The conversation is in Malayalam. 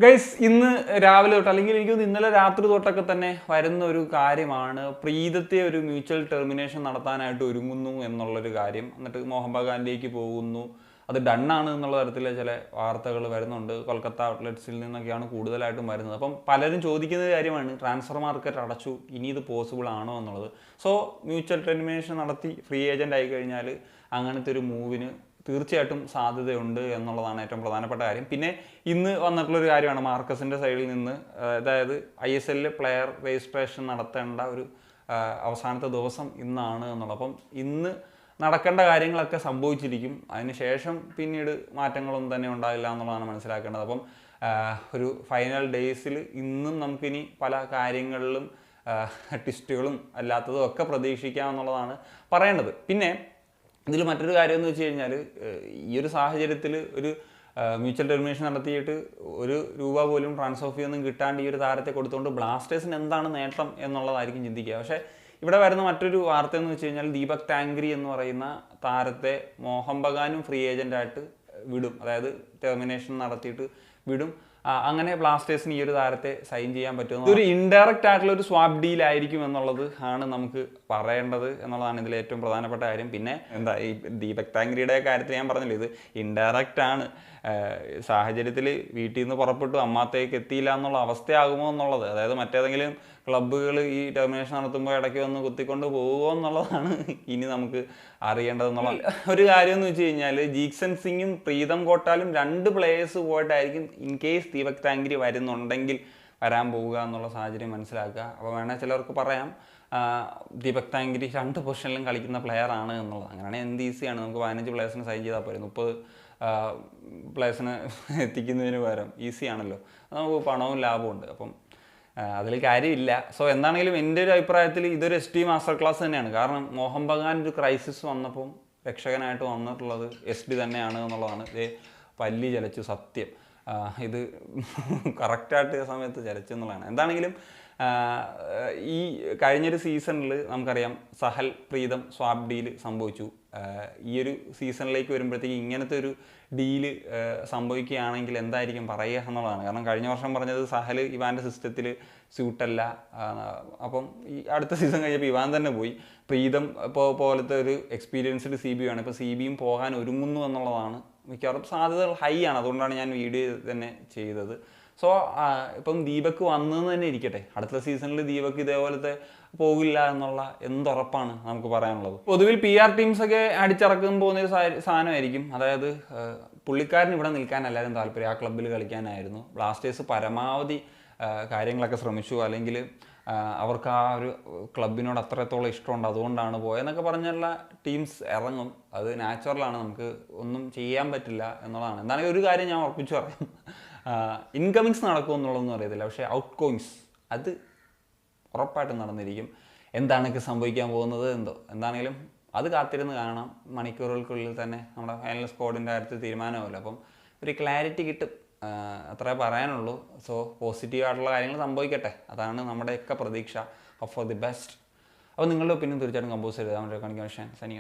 ഗൈസ് ഇന്ന് രാവിലെ തൊട്ട് അല്ലെങ്കിൽ എനിക്ക് ഇന്നലെ രാത്രി തൊട്ടൊക്കെ തന്നെ വരുന്ന ഒരു കാര്യമാണ് പ്രീതത്തെ ഒരു മ്യൂച്വൽ ടെർമിനേഷൻ നടത്താനായിട്ട് ഒരുങ്ങുന്നു എന്നുള്ളൊരു കാര്യം. എന്നിട്ട് മോഹൻ ബഗാനിലേക്ക് പോകുന്നു, അത് ഡണ്ണാണ് എന്നുള്ള തരത്തിൽ ചില വാർത്തകൾ വരുന്നുണ്ട്. കൊൽക്കത്ത ഔട്ട്ലെറ്റ്സിൽ നിന്നൊക്കെയാണ് കൂടുതലായിട്ടും വരുന്നത്. അപ്പം പലരും ചോദിക്കുന്ന കാര്യമാണ്, ട്രാൻസ്ഫർ മാർക്കറ്റ് അടച്ചു, ഇനി ഇത് പോസിബിൾ ആണോ എന്നുള്ളത്. സോ മ്യൂച്വൽ ടെർമിനേഷൻ നടത്തി ഫ്രീ ഏജന്റ് ആയി കഴിഞ്ഞാൽ അങ്ങനത്തെ ഒരു മൂവിന് തീർച്ചയായിട്ടും സാധ്യതയുണ്ട് എന്നുള്ളതാണ് ഏറ്റവും പ്രധാനപ്പെട്ട കാര്യം. പിന്നെ ഇന്ന് വന്നിട്ടുള്ളൊരു കാര്യമാണ് മാർക്കസിൻ്റെ സൈഡിൽ നിന്ന്, അതായത് ISL പ്ലെയർ രജിസ്ട്രേഷൻ നടത്തേണ്ട ഒരു അവസാനത്തെ ദിവസം ഇന്നാണ് എന്നുള്ളത്. അപ്പം ഇന്ന് നടക്കേണ്ട കാര്യങ്ങളൊക്കെ സംഭവിച്ചിരിക്കും. അതിനുശേഷം പിന്നീട് മാറ്റങ്ങളൊന്നും തന്നെ ഉണ്ടാകില്ല എന്നുള്ളതാണ് മനസ്സിലാക്കേണ്ടത്. അപ്പം ഒരു ഫൈനൽ ഡേയ്സിൽ ഇന്നും നമുക്കിനി പല കാര്യങ്ങളിലും ട്വിസ്റ്റുകളും അല്ലാത്തതും ഒക്കെ പ്രതീക്ഷിക്കാം പറയേണ്ടത്. പിന്നെ ഇതിൽ മറ്റൊരു കാര്യം എന്ന് വെച്ച് കഴിഞ്ഞാൽ, ഈ ഒരു സാഹചര്യത്തിൽ ഒരു മ്യൂച്വൽ ടെർമിനേഷൻ നടത്തിയിട്ട് ഒരു രൂപ പോലും ട്രാൻസ്ഫർ ഫീ ഒന്നും കിട്ടാണ്ട് ഈ ഒരു താരത്തെ കൊടുത്തുകൊണ്ട് ബ്ലാസ്റ്റേഴ്സിന് എന്താണ് നേട്ടം എന്നുള്ളതായിരിക്കും ചിന്തിക്കുക. പക്ഷേ ഇവിടെ വരുന്ന മറ്റൊരു വാർത്ത എന്ന് വെച്ച് കഴിഞ്ഞാൽ, ദീപക് ടാങ്കരി എന്ന് പറയുന്ന താരത്തെ മോഹൻ ബഗാനും ഫ്രീ ഏജൻ്റായിട്ട് വിടും, അതായത് ടെർമിനേഷൻ നടത്തിയിട്ട് വിടും. അങ്ങനെ ബ്ലാസ്റ്റേഴ്സിന് ഈ ഒരു താരത്തെ സൈൻ ചെയ്യാൻ പറ്റും. ഇതൊരു ഇൻഡയറക്റ്റ് ആയിട്ടുള്ള ഒരു സ്വാപ്പ് ഡീൽ ആയിരിക്കും എന്നുള്ളത് ആണ് നമുക്ക് പറയേണ്ടത് എന്നുള്ളതാണ് ഇതിലെ ഏറ്റവും പ്രധാനപ്പെട്ട കാര്യം. പിന്നെ എന്താ, ഈ ദീപക് ടാങ്കരിയുടെ കാര്യത്തിൽ ഞാൻ പറഞ്ഞില്ല, ഇത് ഇൻഡയറക്റ്റ് ആണ്. സാഹചര്യത്തിൽ വീട്ടിൽ നിന്ന് പുറപ്പെട്ടു അമ്മാത്തേക്ക് എത്തിയില്ല എന്നുള്ള അവസ്ഥയാകുമോ എന്നുള്ളത്, അതായത് മറ്റേതെങ്കിലും ക്ലബ്ബുകൾ ഈ ടെർമിനേഷൻ നടത്തുമ്പോൾ ഇടയ്ക്ക് വന്ന് കുത്തിക്കൊണ്ട് പോകുമോ എന്നുള്ളതാണ് ഇനി നമുക്ക് അറിയേണ്ടതെന്നുള്ള ഒരു കാര്യം എന്ന് വെച്ച് കഴിഞ്ഞാൽ, ജീക്സൺ സിംഗും പ്രീതം കോട്ടാലും 2 പ്ലേയേഴ്സ് പോയിട്ടായിരിക്കും ഇൻ കേസ് ദീപക് ടാങ്കരി വരുന്നുണ്ടെങ്കിൽ വരാൻ പോവുക എന്നുള്ള സാഹചര്യം മനസ്സിലാക്കുക. അപ്പോൾ വേണേൽ ചിലർക്ക് പറയാം ദീപക് ടാങ്കരി 2 പൊസിഷനിലും കളിക്കുന്ന പ്ലെയർ ആണ് എന്നുള്ളത്. അങ്ങനെയാണെങ്കിൽ എന്ത് ഈസിയാണ്, നമുക്ക് 15 പ്ലേയേഴ്സിന് സൈൻ ചെയ്താൽ പോരെ, 30 പ്ലേയേഴ്സിന് എത്തിക്കുന്നതിന് പകരം ഈസി ആണല്ലോ, നമുക്ക് പണവും ലാഭമുണ്ട്. അപ്പം അതിൽ കാര്യമില്ല. സോ എന്താണെങ്കിലും എൻ്റെ ഒരു അഭിപ്രായത്തിൽ ഇതൊരു SD മാസ്റ്റർ ക്ലാസ് തന്നെയാണ്. കാരണം മോഹൻ ബഗാൻ ഒരു ക്രൈസിസ് വന്നപ്പം രക്ഷകനായിട്ട് വന്നിട്ടുള്ളത് SD തന്നെയാണ് എന്നുള്ളതാണ്. ഇത് പല്ലി ചലച്ചു, സത്യം. ഇത് കറക്റ്റായിട്ട് ആ സമയത്ത് ചലച്ചെന്നുള്ളതാണ്. എന്താണെങ്കിലും ഈ കഴിഞ്ഞൊരു സീസണിൽ നമുക്കറിയാം സഹൽ പ്രീതം സ്വാപ്പ് ഡീല് സംഭവിച്ചു. ഈ ഒരു സീസണിലേക്ക് വരുമ്പോഴത്തേക്ക് ഇങ്ങനത്തെ ഒരു ഡീല് സംഭവിക്കുകയാണെങ്കിൽ എന്തായിരിക്കും പറയുക എന്നുള്ളതാണ്. കാരണം കഴിഞ്ഞ വർഷം പറഞ്ഞത് സഹൽ ഇവാൻ്റെ സിസ്റ്റത്തിൽ സ്യൂട്ടല്ല, അപ്പം ഈ അടുത്ത സീസൺ കഴിഞ്ഞപ്പോൾ ഇവാൻ തന്നെ പോയി. പ്രീതം പോലത്തെ ഒരു എക്സ്പീരിയൻസ്ഡ് CB ആണ്, ഇപ്പോൾ CBയും പോകാൻ ഒരുങ്ങുന്നു എന്നുള്ളതാണ് മിക്കവാറും സാധ്യതകൾ ഹൈ ആണ്. അതുകൊണ്ടാണ് ഞാൻ വീഡിയോ തന്നെ ചെയ്തത്. സോ ഇപ്പം ദീപക് വന്നതെന്ന് തന്നെ ഇരിക്കട്ടെ, അടുത്ത സീസണിൽ ദീപക് ഇതേപോലത്തെ പോകില്ല എന്നുള്ള എന്തുറപ്പാണ് നമുക്ക് പറയാനുള്ളത്. പൊതുവിൽ PR ടീംസൊക്കെ അടിച്ചിറക്കാൻ പോകുന്നൊരു സാധനമായിരിക്കും. അതായത് പുള്ളിക്കാരൻ ഇവിടെ നിൽക്കാൻ എല്ലാവരും താല്പര്യം, ആ ക്ലബ്ബിൽ കളിക്കാനായിരുന്നു. ബ്ലാസ്റ്റേഴ്സ് പരമാവധി കാര്യങ്ങളൊക്കെ ശ്രമിച്ചു, അല്ലെങ്കിൽ അവർക്ക് ആ ഒരു ക്ലബിനോട് അത്രത്തോളം ഇഷ്ടമുണ്ട്, അതുകൊണ്ടാണ് പോയെന്നൊക്കെ പറഞ്ഞുള്ള ടീംസ് ഇറങ്ങും. അത് നാച്ചുറലാണ്, നമുക്ക് ഒന്നും ചെയ്യാൻ പറ്റില്ല എന്നുള്ളതാണ്. എന്താണെങ്കിൽ ഒരു കാര്യം ഞാൻ ഉറപ്പിച്ചു പറയാം, ഇൻകമിങ്സ് നടക്കും എന്നുള്ളതൊന്നും അറിയത്തില്ല, പക്ഷേ ഔട്ട് ഗോയിങ്സ് അത് ഉറപ്പായിട്ടും നടന്നിരിക്കും. എന്താണൊക്കെ സംഭവിക്കാൻ പോകുന്നത് എന്തോ, എന്താണെങ്കിലും അത് കാത്തിരുന്ന് കാണാം. മണിക്കൂറുകൾക്കുള്ളിൽ തന്നെ നമ്മുടെ ഫൈനൽ സ്ക്വാഡിൻ്റെ കാര്യത്തിൽ തീരുമാനമാവില്ല, അപ്പം ഒരു ക്ലാരിറ്റി കിട്ടും, അത്രേ പറയാനുള്ളൂ. സോ പോസിറ്റീവായിട്ടുള്ള കാര്യങ്ങൾ സംഭവിക്കട്ടെ, അതാണ് നമ്മുടെയൊക്കെ പ്രതീക്ഷ. Hope for the best. അപ്പോൾ നിങ്ങളുടെ ഒപ്പീനിയൻ തീർച്ചയായിട്ടും കമ്പോസ് ചെയ്ത് കാണിക്കാൻ സൈനിങ് ഓഫ്.